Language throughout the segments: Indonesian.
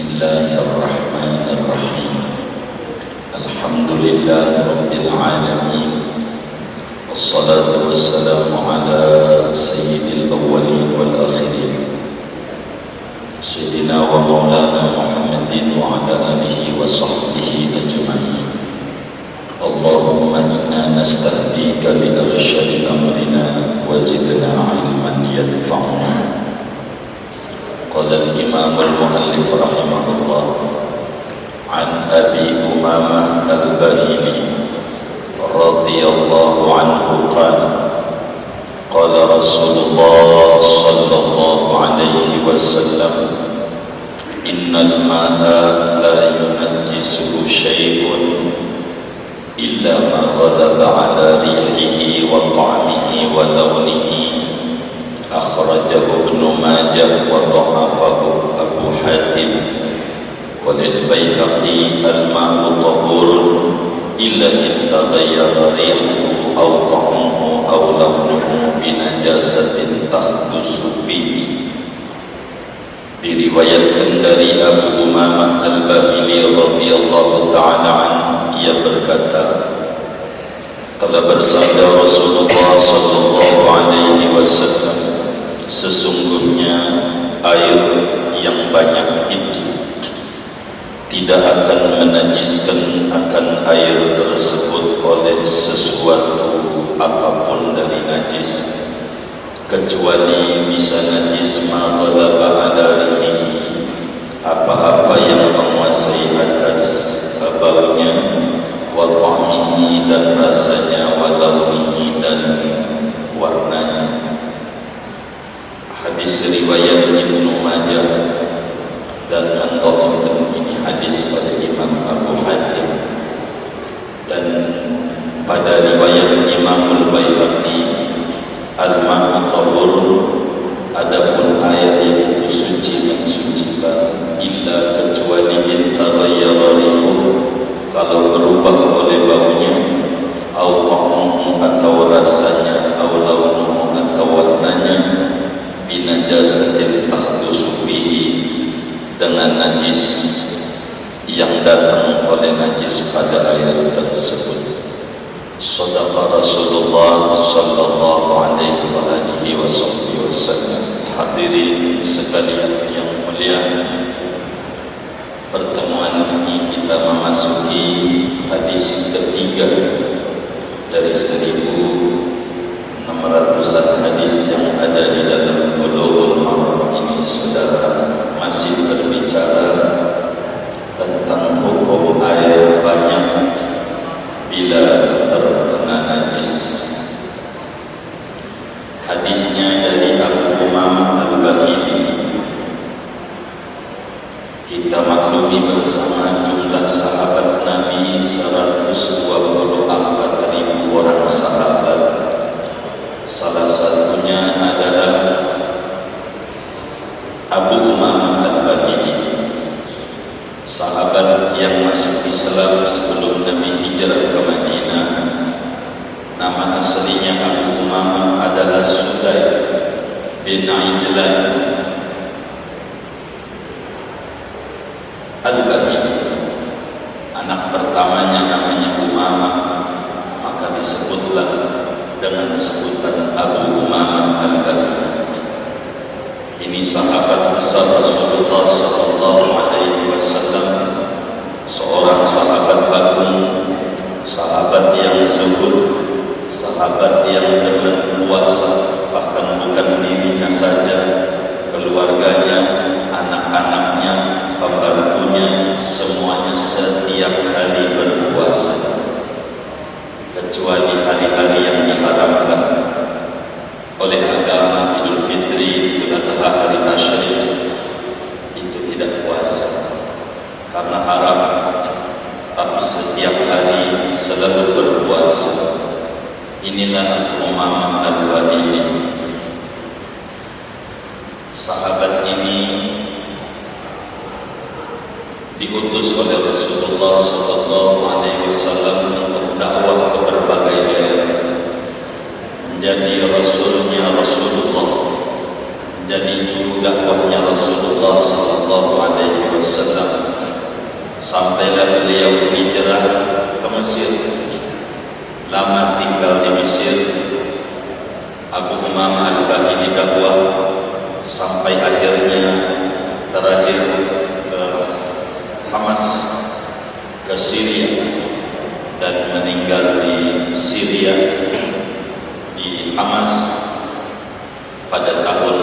Bismillahirrahmanirrahim. Alhamdulillah Rabbil Alamin. Wassalatu wassalamu ala sayyidil awwalin wal akhirin, Sayyidina wa maulana Muhammadin wa ala alihi wa sahbihi ajma'in. Allahumma inna nastahdika bi arsyadi amrina wa zidna ilman yanfa'una. Qala al-imam al-muallif rahimahullah an Abi Umamah al-Bahili radhiyallahu anhu qala Rasulullah sallallahu alaihi wasallam innal ma'a la yunajjisuhu syai'un illa ma ghalaba ala rihihi wa ta'mihi wa lawnihi. Akhrajahu Ibnu Majah wa dha'afahu Abu Hatim wa lil Baihaqi al-ma'u tahurun illa in taghayyara rihuhu aw ta'muhu aw lawnuhu bi najasatin tahdusu fihi. Diriwayatkan dari Abu Umamah al-Bahili radhiyallahu ta'ala anhu, ia berkata, telah bersabda Rasulullah sallallahu alaihi wasallam, sesungguhnya air yang banyak itu tidak akan menajiskan akan air tersebut oleh sesuatu apapun dari najis, kecuali bisa najis ma ghalaba ala rihihi, apa-apa yang menguasai atas baunya, wa ta'mihi dan rasanya, wa lawnihi dan warnanya. Hadis riwayat Ibnu Majah dan mendhaifkan ini hadis pada Imam Abu Hatim, dan pada riwayat Imamul Baihaqi al-ma'u tahur, adapun air yaitu suci mensucikan, illa kecuali in taghayyara rihuhu, kalau berubah oleh baunya, au ta'muhu atau rasanya, au lawnuhu atau warnanya, binajasatin tahdusu fihi, dengan najis yang datang oleh najis pada air tersebut. Shadaqa Rasulullah sallallahu alaihi wa alihi wasallam. Hadirin sekalian yang mulia, pertemuan ini kita memasuki hadis ketiga dari 1600-an hadis yang ada di dalam Bulughul Maram ini. Saudara, masih berbicara tentang hukum air banyak bila terkena najis. Hadisnya dari Abu Umamah al-Bahili. Kita maklumi bersama jumlah sahabat Nabi 124.000 orang sahabat. Salah satunya adalah Abu Umamah al-Bahili, sahabat yang masuk Islam sebelum Nabi hijrah ke Madinah. Nama aslinya Abu Umamah adalah Sudai bin Ijlan al-Bahili. Anak pertamanya namanya Umamah, maka disebutlah dengan sebutan Abu Umamah al-Bahili. Ini sahabat besar Rasulullah sallallahu alaihi wasallam, seorang sahabat agung, sahabat yang zuhud, sahabat yang demen puasa, bahkan bukan dirinya saja, keluarganya, anak-anaknya, pembantunya, semuanya setiap hari berpuasa, kecuali hari-hari yang diharamkan oleh agama. Idul Fitri, Idul Adha, hari Tasyrik, itu tidak puasa karena haram, tapi setiap hari selalu berpuasa. Inilah Abu Umamah al-Bahili. Sahabat ini diutus oleh Rasulullah sallallahu alaihi wasallam untuk dakwah ke berbagai daerah, menjadi rasulnya Rasulullah, menjadi juru dakwahnya Rasulullah sallallahu alaihi wasallam awalnya beliau hijrah ke Mesir, lama tinggal di Mesir. Abu Umamah Al-Bahili dakwah sampai akhirnya terakhir ke Hamas, ke Syria, dan meninggal di Syria, di Hamas pada tahun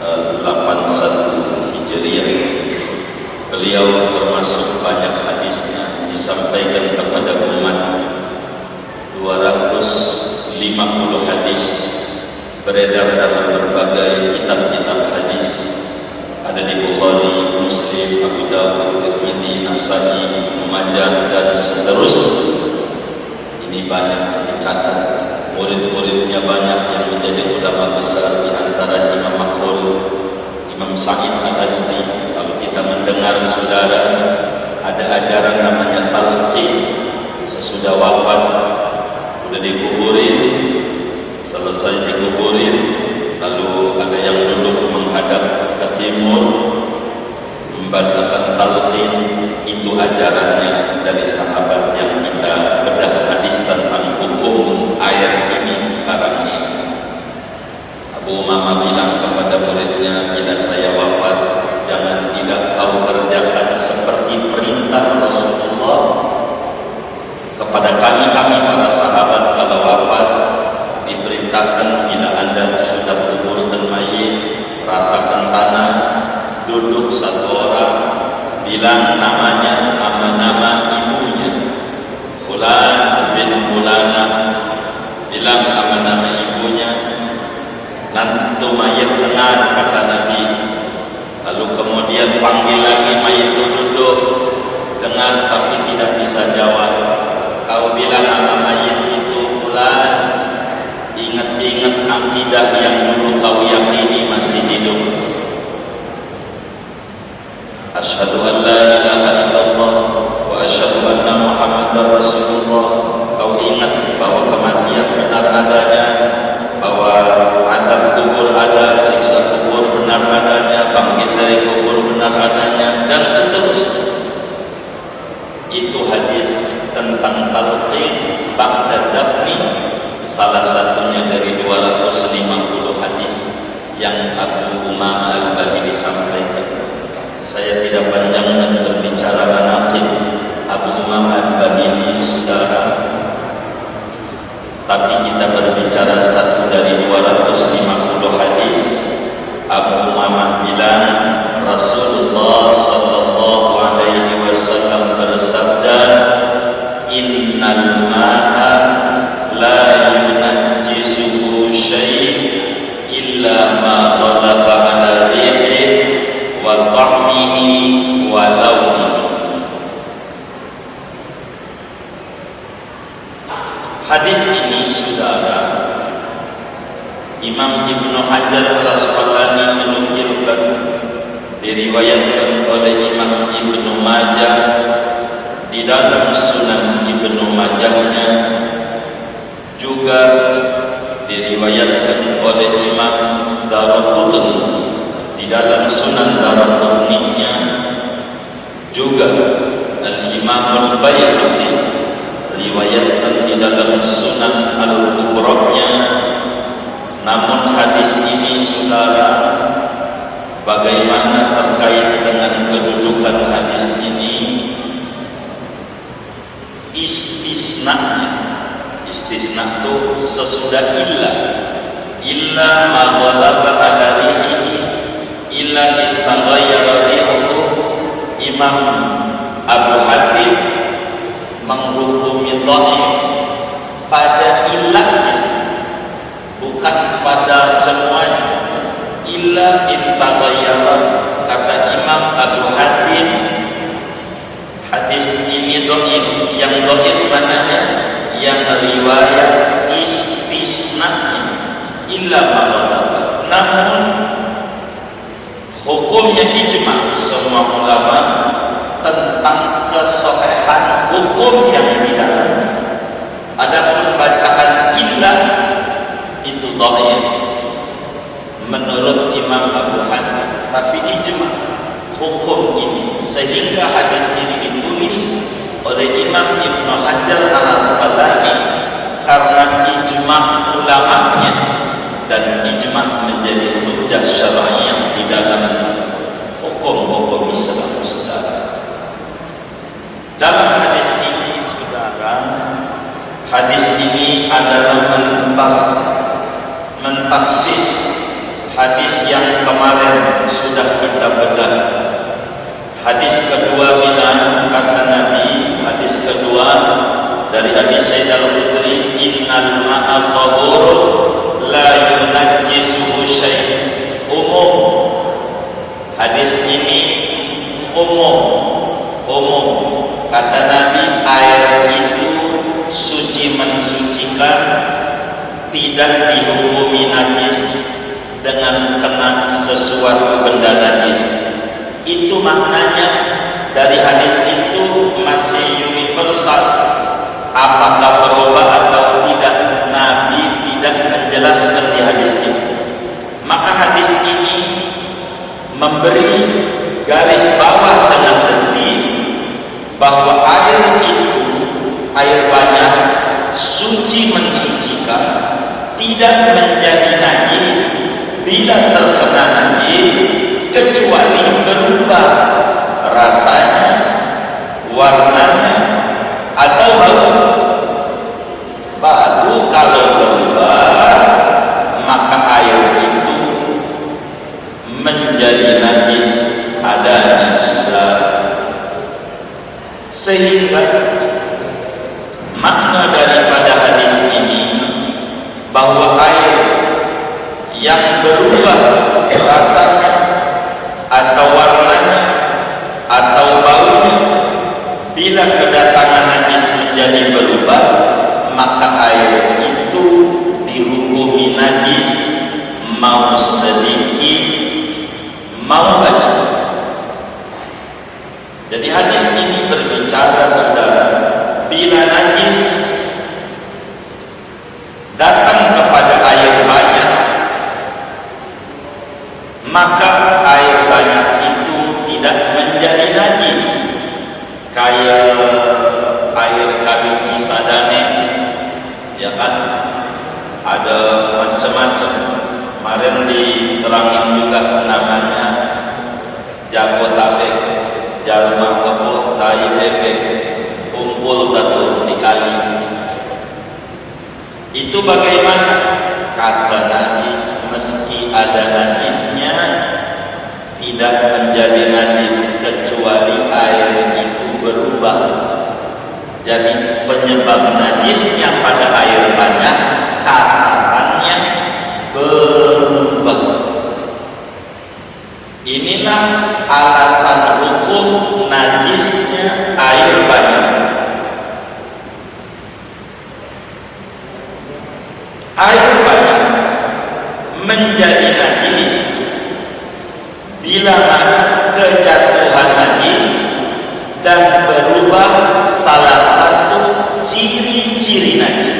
81 Hijriah. Beliau termasuk banyak hadisnya disampaikan kepada umat, 250 hadis beredar dalam berbagai kitab-kitab hadis, ada di Bukhari, Muslim, Abu Dawud, Tirmidzi, Nasa'i, Ibnu Majah, dan seterusnya. Ini banyak dicatat, murid-muridnya banyak yang menjadi ulama besar, di antara Imam Makhul, Imam Sa'id Al-Azdi. Kalau kita mendengar saudara ada ajaran namanya talqin, sesudah wafat sudah dikuburin, selesai dikuburin, lalu ada yang duduk menghadap ke timur membacakan talqin. Itu ajarannya dari sahabat yang kita bedah hadis tentang hukum air ini sekarang ini. Abu Umamah bilang kepada muridnya, bila saya wafat, jangan tidak kau kerjakan seperti perintah Rasulullah kepada kami para sahabat. Kalau wafat diperintahkan, bila anda sudah kuburkan mayit, ratakan tanah, duduk satu orang, bilang namanya, nama-nama ibunya, Fulan bin Fulanah, bilang nama-nama ibunya. Nanti itu mayit dengar kata Nabi. Lalu kemudian panggil lagi mayit itu duduk, dengar tapi tidak bisa jawab. Kau bilang nama mayit itu Fulan, ingat-ingat akidah yang dulu kau yakini masih hidup. Asyhadu an la ilaha illallah wa asyhadu anna Muhammadar Rasulullah. Kau ingat bahwa kematian benar adanya, bahwa azab kubur ada, siksa kubur benar adanya, bangkit dari kubur benar adanya, dan seterusnya. Itu hadis tentang talqin ba'da dafni, salah satunya dari 250 hadis yang Abu Umamah Al-Bahili sampaikan. Saya tidak panjangkan berbicara manaqib Abu Umamah Al-Bahili, saudara, tapi kita berbicara satu dari 250 hadis. Abu Umamah bilang Rasulullah sallallahu alaihi wasallam bersabda, innal ma'a la yunajjisuhu syai' illa ma ghalaba ala rihi wa ta'mihi wa lawnihi. Hadis ini, saudara, Imam Ibnu Hajar Al-Asqalani menukilkan, diriwayatkan oleh Imam Ibnu Majah di dalam Sunan Ibnu Majahnya, juga diriwayatkan oleh Imam Daraqutni di dalam Sunan Daraqutninya, juga Al-Imam Al-Baihaqi riwayatkan di dalam Sunan Al-Kubra'nya. Namun hadis ini, saudara, bagaimana terkait dengan kedudukan hadis ini? Istisnanya, istisna itu sesudah illa ma ghalaba ala rihihi illa in taghayyara rihuhu. Imam Abu Hatim menghukumi dhaif pada ilahnya, bukan pada semuanya. Illa in taghayyara, kata Imam Abu Hatim, hadis ini dhaif. Yang dhaif mananya? Yang riwayat istisnanya, illa ma ghalaba. Namun hukumnya ijma' semua ulama tentang kesohihan hukum yang di dalamnya. Adapun bacaan illah itu dhaif menurut Imam Abu Hatim, tapi ijma' hukum ini, sehingga hadis ini ditulis ditulis oleh Imam Ibnu Hajar Al-Asqalani karena ijma' ulamanya, dan ijma' menjadi hujjah syar'iyyah di dalam hukum-hukum Islam, saudara. Dalam hadis ini, saudara, hadis ini adalah mentaksis hadis yang kemarin sudah kita bedah. Hadis kedua bilang, kata Nabi, hadis kedua dari Abi Sa'id Al-Khudri, innal ma'a tahur la yunajjisuhu syai'. Umum, hadis ini umum. Kata Nabi, air itu suci mensucikan, tidak dihukumi najis dengan kena sesuatu benda najis. Itu maknanya dari hadis itu masih universal. Apakah berubah atau tidak, Nabi tidak menjelaskan di hadis ini. Maka hadis ini memberi garis bawah dengan detil bahwa air itu, air banyak, suci mensucikan, tidak menjadi najis bila terkena najis, kecuali berubah rasanya, warnanya, atau bau. Baru kalau berubah, maka air itu menjadi najis adanya, saudara. Sehingga makna daripada hadis ini bahwa air yang berubah rasanya atau warnanya atau baunya bila kedatangan najis menjadi berubah, maka air itu dihukumi najis, mau sedikit mau banyak. Jadi hadis ini berbicara, saudara, bila najis datang kepada air banyak, maka air banyak itu tidak menjadi najis. Kayak air kali Cisadane, ya kan, ada macam-macam. Kemarin diterangin juga namanya Jabotabek, jalma kebo tai bebek kumpul datu di kali. Itu bagaimana? Kata Nabi, meski ada najisnya, tidak menjadi najis kecuali air itu berubah. Jadi penyebab najisnya pada air banyak, catatannya berubah. Inilah alasan hukum najisnya air banyak. Air banyak menjadi najis bila mana kejatuhan najis dan berubah salah satu ciri-ciri najis.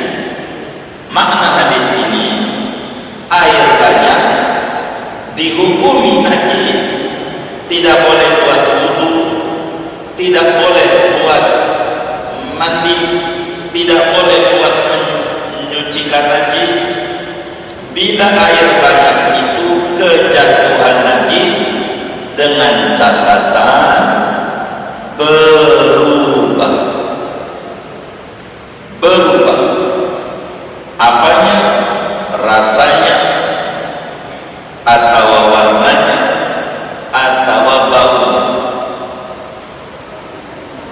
Makna hadis ini, air banyak dihukumi najis, tidak boleh buat wudu, tidak boleh buat mandi, tidak boleh buat menyucikan najis. Bila air banyak itu kejatuhan najis, dengan catatan berubah. Apanya? Rasanya, atau warnanya, atau baunya.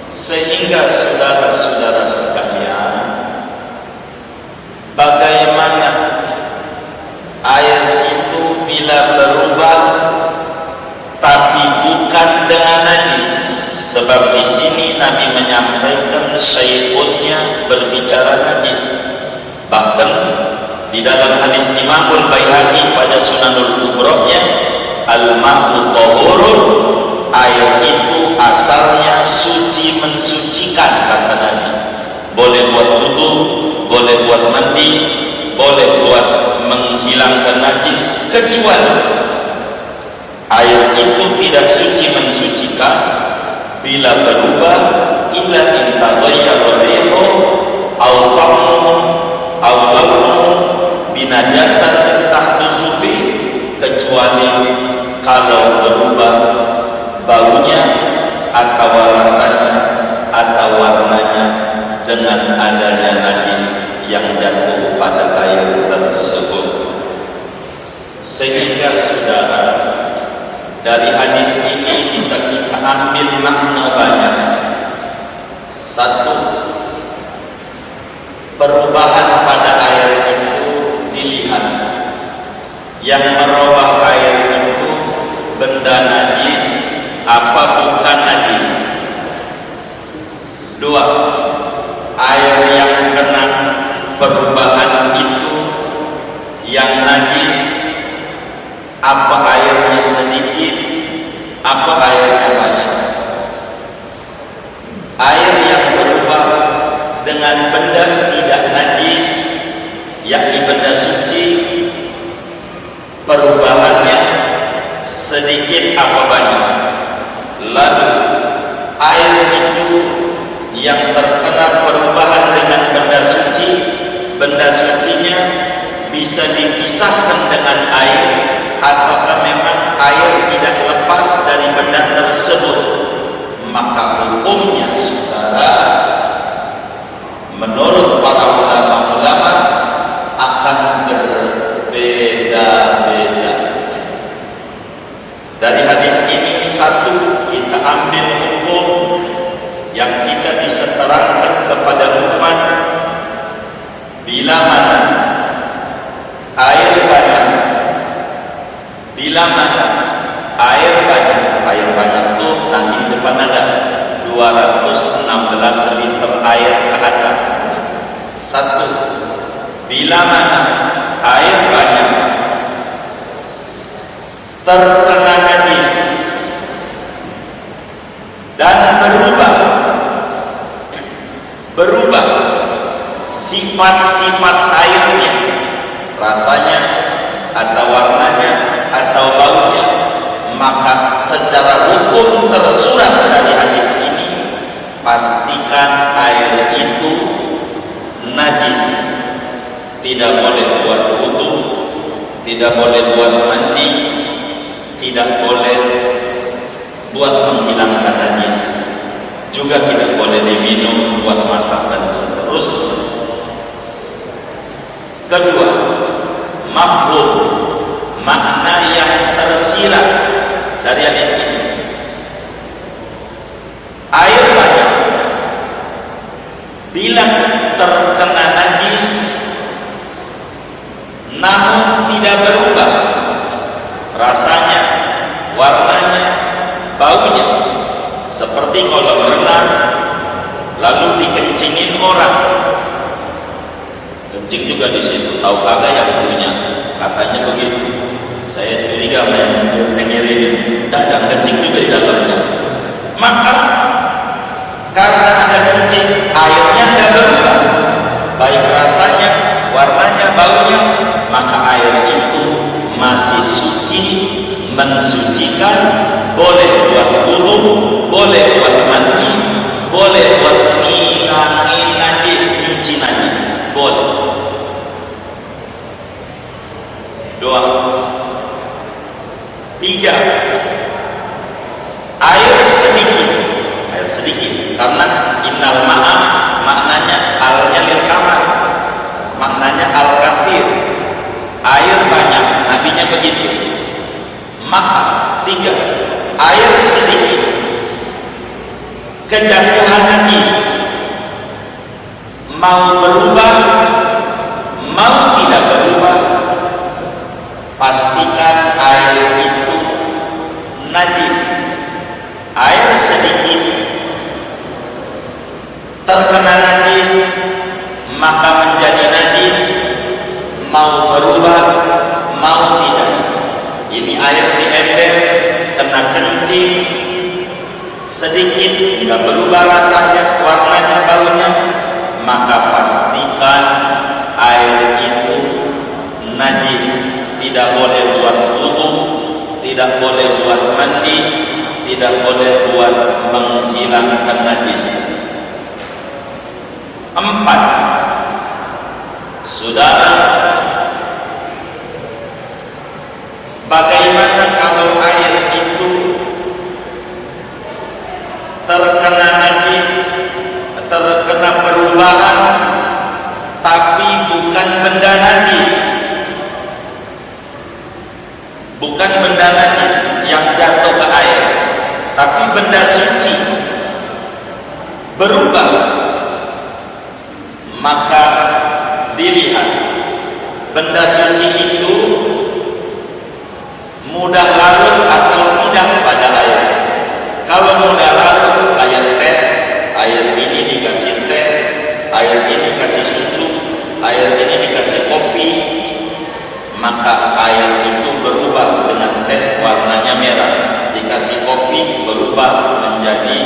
Sehingga saudara-saudara sekalian, bagaimana air itu bila berubah tapi bukan dengan najis? Sebab di sini Nabi menyampaikan syai'unnya berbicara najis. Bahkan di dalam hadis Imamul Baihaqi pada Sunanul Kubro'nya, al-ma'u tahurun, air itu asalnya suci mensucikan, kata Nabi. Boleh buat wudu, boleh buat mandi, boleh buat menghilangkan najis, kecuali air itu tidak suci mensucikan bila berubah atau rasanya atau warnanya dengan adanya najis yang jatuh pada air tersebut. Sehingga saudara, dari hadis ini bisa kita ambil makna banyak. Satu, perubahan pada air itu dilihat. Yang merubah air itu benda najis apa bukan najis. Dua, air yang kena perubahan itu yang najis apa airnya sedikit apa airnya banyak. Air yang berubah dengan benda tidak najis yakni benda suci, perubahannya sedikit apa banyak. Lalu air itu yang terkena perubahan dengan benda suci, benda sucinya bisa dipisahkan dengan air ataukah memang air tidak lepas dari benda tersebut. Maka hukumnya saudara, menurut para ulama-ulama akan berbeda-beda. Dari hadis ini satu, kita ambil hukum yang kita bisa terangkan kepada umat. Bila mana air banyak, bila mana air banyak, air banyak itu nanti di depan ada 216 liter air ke atas. Satu, bila mana air banyak terkena najis dan berubah sifat-sifat airnya, rasanya atau warnanya atau baunya, maka secara hukum tersurat dari hadis ini pastikan air itu najis. Tidak boleh buat wudu, tidak boleh buat mandi, tidak boleh buat menghilangkan najis, juga tidak boleh diminum buat masak dan seterusnya. Kedua, mafhum, makna yang tersirat dari hadis ini. Air banyak bila terkena najis namun tidak berubah rasanya, warnanya, baunya, seperti kolam renang lalu dikencingin orang, kencing juga di situ, tahu kagak yang punya, katanya begitu. Saya curiga sama yang denger ini, kadang kencing juga di dalamnya. Maka karena ada kencing, airnya tidak berubah, baik rasanya, warnanya, baunya, maka air itu masih suci, mensucikan, boleh buat wudu, boleh buat mandi, boleh buat ngilangin najis, nyuci najis, boleh. Dua. Tiga, air sedikit, karena innal ma'a maknanya alnya lil kamar, maknanya al-kathir, air banyak, nabinya begitu. Maka tiga, air sedikit, kejatuhan najis, mau berubah mau tidak berubah, pastikan air itu najis. Air sedikit terkena najis maka menjadi najis, mau berubah mau tidak. Ini air di ember kena kencing sedikit, nggak berubah rasanya, warnanya, baunya, maka pastikan air itu najis. Tidak boleh buat wudu, tidak boleh buat mandi, tidak boleh buat menghilangkan najis. Empat, saudara, bagaimana kalau air itu terkena najis, terkena perubahan, tapi bukan benda najis, bukan benda najis yang jatuh ke air, tapi benda suci berubah, maka dilihat benda suci itu mudah larut atau tidak pada air. Kalau mudah larut, kayak teh, air ini dikasih teh, air ini kasih susu, air ini dikasih kopi, maka air itu berubah dengan teh warnanya merah, dikasih kopi berubah menjadi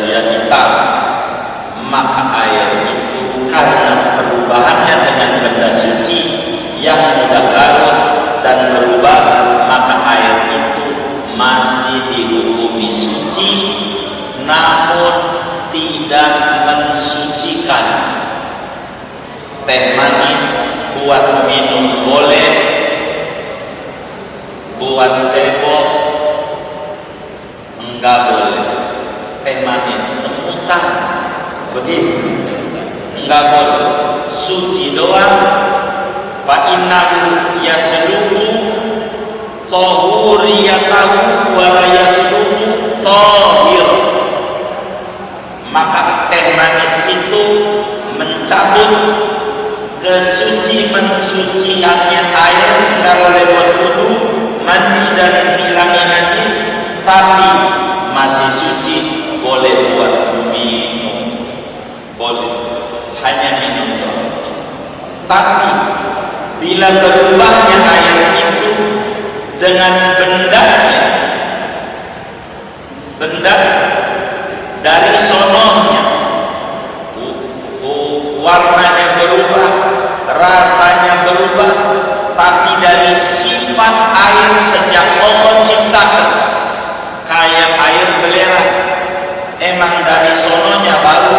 hitam, maka air itu karena perubahannya dengan benda suci yang mudah larut dan berubah, maka air itu masih dihukumi suci, namun tidak mensucikan. Teh manis buat minum boleh, buat cebok enggak boleh. Teh manis semutan begitu enggak boleh, suci doang. Fa innahu yasluhu tahuriyatahu wa la yasluhu tahir. Maka teh manis itu mencabut mensuciannya air, enggak boleh buat wudu, mandi dan hilangi najis, tapi masih suci, boleh buat minum, boleh, hanya minum doang. Tapi bila berubahnya air itu dengan bendanya, benda dari sononya, warnanya berubah, rasanya berubah, tapi dari sifat air sejak Allah ciptakan, kayak air belerang, emang dari sononya baru,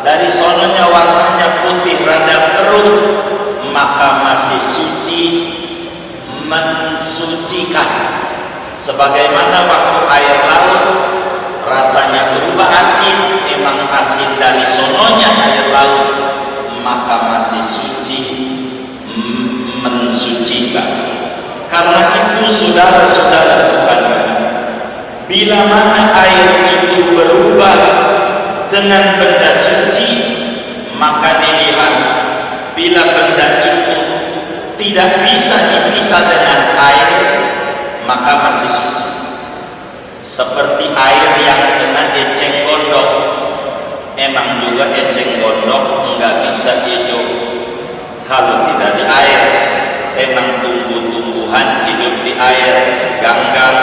dari sononya warnanya putih rada keruh, maka masih suci, mensucikan. Sebagaimana waktu air laut rasanya berubah asin, emang asin dari sononya air laut, maka masih suci, mensucikan. Karena itu saudara-saudara sekalian, bila mana air itu berubah dengan benda suci, maka dilihat bila benda itu tidak bisa dipisah dengan air, maka masih suci. Seperti air yang kena eceng gondok, emang juga eceng gondok enggak bisa hidup kalau tidak di air. Emang tumbuh-tumbuhan hidup di air, ganggang,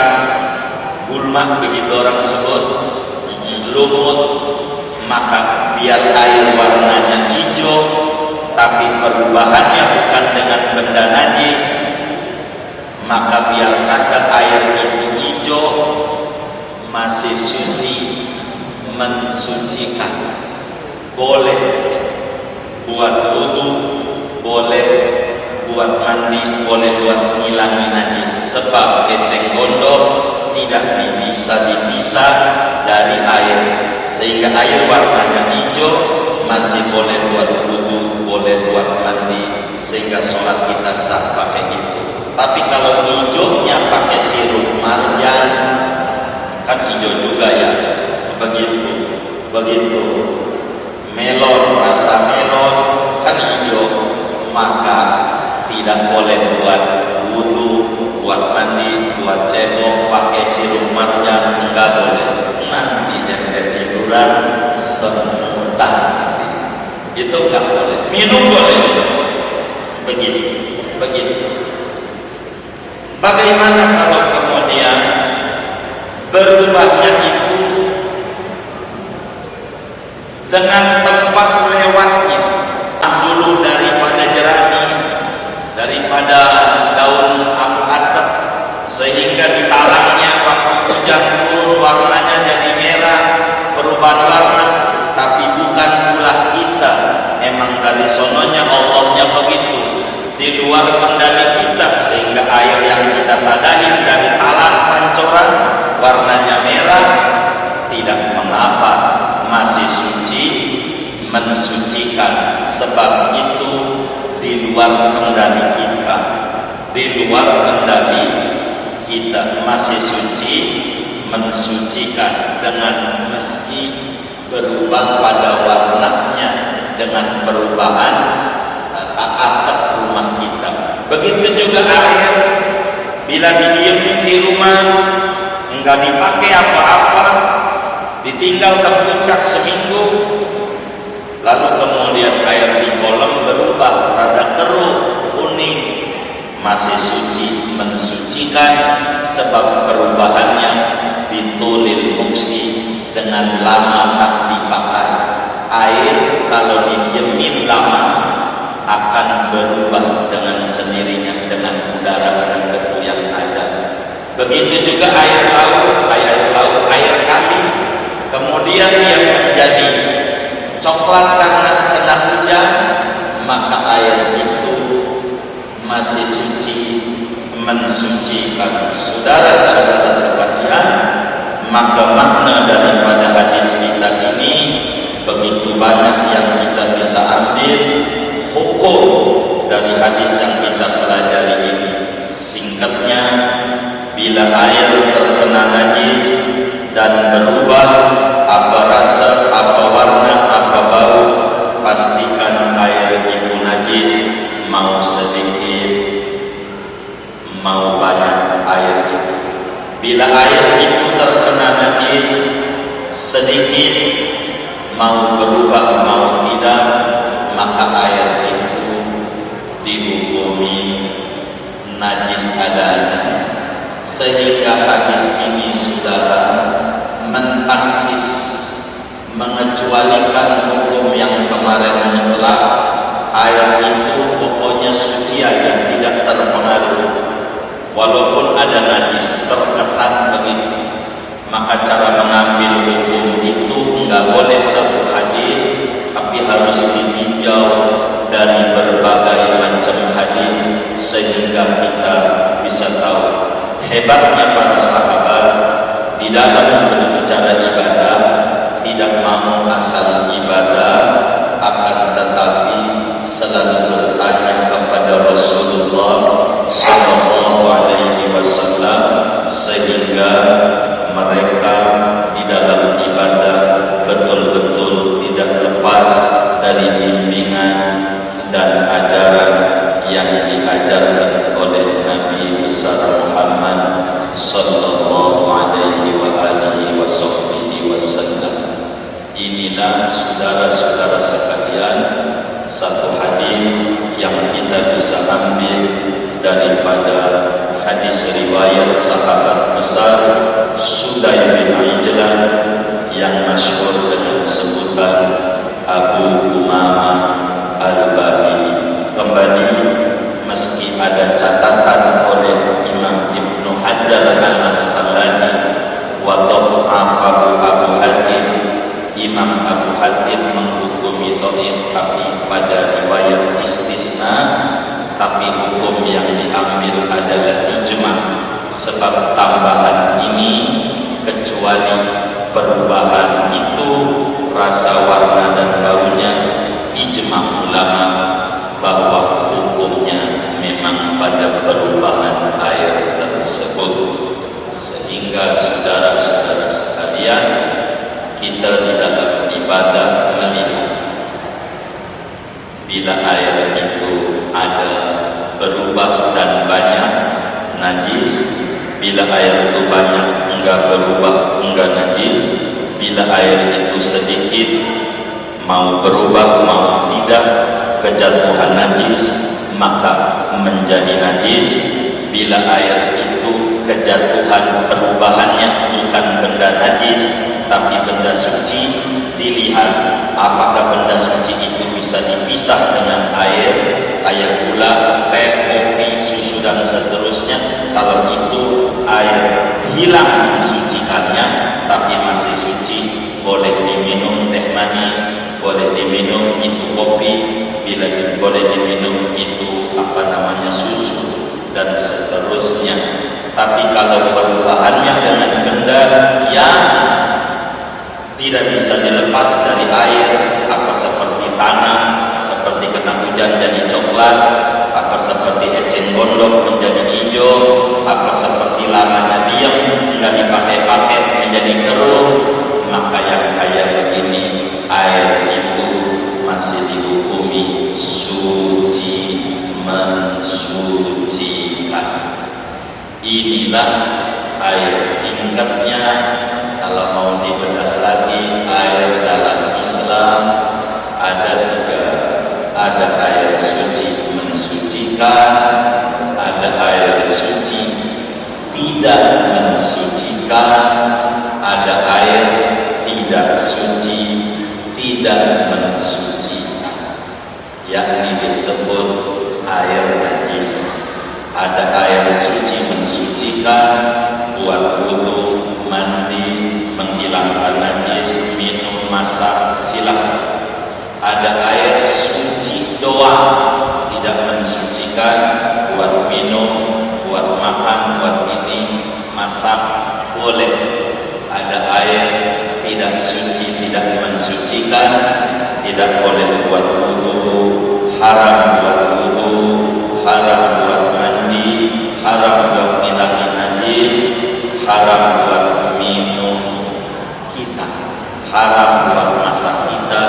gulma begitu orang sebut, lumut, maka biar air warnanya hijau, tapi perubahannya bukan dengan benda najis, maka biar kata air itu hijau, masih suci, mensucikan. Boleh buat wudu, boleh buat mandi, boleh buat ngilangi najis, sebab eceng gondok tidak bisa dipisah dari air, sehingga air warnanya hijau, masih boleh buat wudu, boleh buat mandi, sehingga sholat kita sah pakai itu. Tapi kalau hijaunya pakai sirup marjan, kan hijau juga ya, begitu melon, rasa melon kan hijau, maka tidak boleh buat wudu, buat mandi, buat cebok pakai sirup marjan, enggak boleh. Nanti ente tiduran semutan, itu enggak boleh. Minum boleh, begitu. Bagaimana kalau kemudian berubahnya itu dengan tempat lewatnya? Dulu daripada jerami, daripada daun atap, sehingga di talangnya waktu hujan turun warnanya jadi merah, perubahan warna, tapi bukan ulah kita, emang dari sononya Allahnya begitu, di luar kendali kita, sehingga air yang kita tadahin dari talang pancoran warnanya merah, mensucikan, sebab itu di luar kendali kita, di luar kendali kita. Masih suci, mensucikan dengan meski berubah pada warnanya dengan perubahan atap rumah kita. Begitu juga air, bila didiemin di rumah enggak dipakai apa-apa, ditinggal ke puncak seminggu, lalu kemudian air di kolam berubah rada keruh, kuning, masih suci, mensucikan, sebab perubahannya bitulil muksi, dengan lama tak dipakai. Air kalau didiemin lama akan berubah dengan sendirinya dengan udara dan debu yang ada. Begitu juga air laut, air kali, kemudian yang menjadi coklat karena kena hujan, maka air itu masih suci, mensucikan. Saudara-saudara sekalian, maka makna daripada hadis kita ini begitu banyak yang kita bisa ambil hukum dari hadis yang kita pelajari ini. Singkatnya, bila air terkena najis dan berubah apa rasa, apa warna, apa bau, pastikan air itu najis, mau sedikit mau banyak air itu. Bila air itu terkena najis sedikit, mau berubah mau tidak, maka air itu dihukumi najis adanya. Sehingga hadis ini saudara mentaksis, mengecualikan hukum yang kemarin mutlak, air itu pokoknya suci aja, tidak terpengaruh walaupun ada najis, terkesan begitu. Maka cara mengambil hukum itu enggak boleh satu hadis, tapi harus ditinjau dari berbagai macam hadis, sehingga kita bisa tahu. Hebatnya para sahabat di dalam berbicara ibadah, tidak mau asal ibadah, akan tetapi selalu bertanya kepada Rasulullah Sallallahu Alaihi Wasallam, sehingga mereka di dalam ibadah betul-betul tidak lepas dari bimbingan dan ajaran yang diajarkan oleh Nabi besar Muhammad Sallallahu Alaihi Wasallam. Inilah saudara-saudara sekalian satu hadis yang kita bisa ambil daripada hadis riwayat sahabat besar Sudai bin Ijlan yang masyhur dengan sebutan Abu Umamah Al-Bahili. Kembali, meski ada catatan oleh Imam Ibnu Hajar Al-Asqalani wa dha'afahu Abu Hatim, Imam Abu Hatim menghukumi dhaif, tapi pada riwayat istisna, tapi hukum yang diambil adalah ijma, sebab tambahan ini kecuali perubahan itu rasa, warna dan baunya, ijma ulama bahwa hukumnya memang pada perubahan air tersebut. Sehingga saudara-saudara sekalian, kita di dalam ibadah melihat bila air itu ada berubah dan banyak najis, bila air itu banyak enggak berubah, enggak najis, bila air itu sedikit mau berubah mau tidak, kejatuhan najis maka menjadi najis. Bila air itu kejatuhan perubahannya bukan benda najis tapi benda suci, dilihat apakah benda suci itu bisa dipisah dengan air, kayak gula, teh, kopi, susu dan seterusnya. Kalau itu air hilang mensucikannya tapi masih suci, boleh diminum teh manis, boleh diminum itu kopi, bila boleh diminum itu susu dan seterusnya. Tapi kalau perubahannya dengan benda yang tidak bisa dilepas dari air, apa seperti tanah, seperti kena hujan jadi coklat, apa seperti eceng gondok menjadi hijau, apa seperti lamanya diam nggak dipakai-pakai menjadi keruh, maka yang kayak begini air itu masih dihukumi suci, mensucikan. Inilah air, singkatnya kalau mau dibedah lagi, air dalam Islam ada tiga. Ada air suci mensucikan, ada air suci tidak mensucikan, ada air tidak suci tidak mensucikan, yakni disebut air najis. Ada air suci mensucikan buat wudu, mandi, menghilangkan najis, minum, masak, silakan. Ada air suci doang, tidak mensucikan, buat minum, buat makan, buat ini, masak, boleh. Ada air tidak suci, tidak mensucikan, tidak boleh buat wudu, haram buat wudu, haram buat mandi, haram buat ngilangin najis, haram buat minum kita, haram buat masak kita,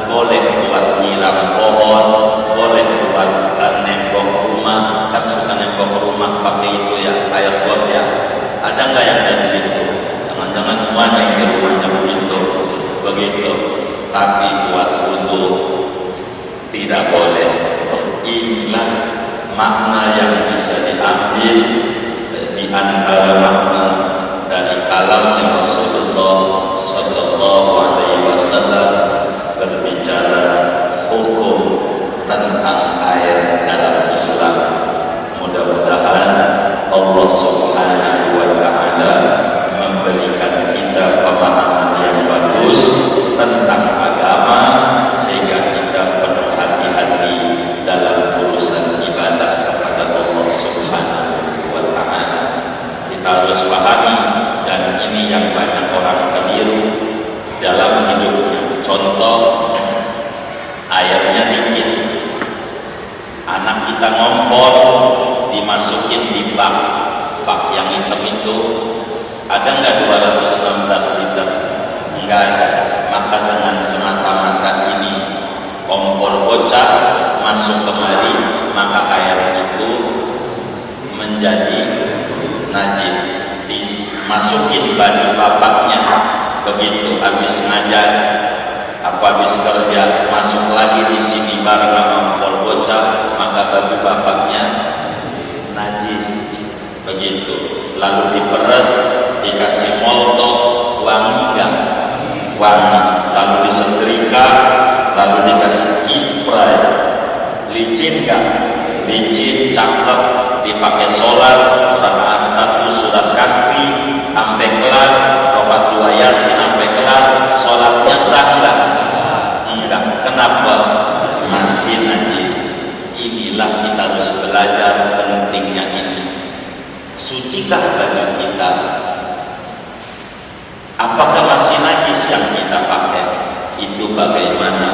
boleh buat nyiram pohon, boleh buat nembok rumah. Kan suka nembok rumah pakai itu ya, air got ya. Ada nggak yang kayak begitu? Jangan-jangan semuanya yang di rumahnya begitu. Tapi buat wudu tidak boleh. Inilah makna yang bisa diambil di antara makna dari kalamnya Rasulullah Sallallahu Alaihi Wasallam berbicara hukum tentang air dalam Islam. Mudah-mudahan Allah Subhanahu wa Ta'ala memberikan kita pemahaman yang bagus tentang agama, sehingga kita penuh hati-hati dalam urusan ibadah kepada Allah Subhanahu wa Ta'ala. Kita harus pahami, dan ini yang banyak orang keliru dalam hidupnya. Contoh, airnya dikit, anak kita ngompol, dimasukin di bak yang hitam itu. Ada nggak 216 liter? Nggak ada. Maka dengan semata-mata ini kompor bocah masuk kemari, maka air itu menjadi najis. Dimasukin baju bapaknya, begitu habis ngajar, apa habis kerja, masuk lagi di sini bareng sama kompor bocah, maka baju bapaknya najis. Begitu. Lalu diperes, dikasih molto, wangi gak? Wangi. Lalu disetrika, lalu dikasih spray, licin gak? Licin, cakep. Dipakai sholat, rakaat 1 surat kahfi sampai kelar, rakaat 2 yasin sampai kelar, sholatnya sah gak? Enggak. Kenapa? Masih najis. Inilah kita harus belajar pentingnya ini. Sucikah baju kita? Apakah masih najis yang kita pakai? Itu bagaimana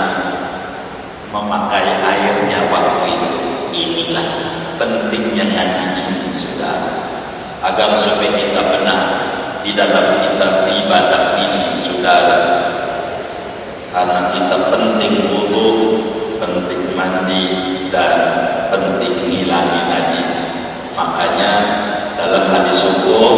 memakai airnya waktu itu. Inilah pentingnya ngaji ini, saudara, agar supaya kita benar di dalam kita ibadah ini, saudara. Karena kita penting wudu, penting mandi, dan penting ngilangin najis. Makanya dalam hadis hukum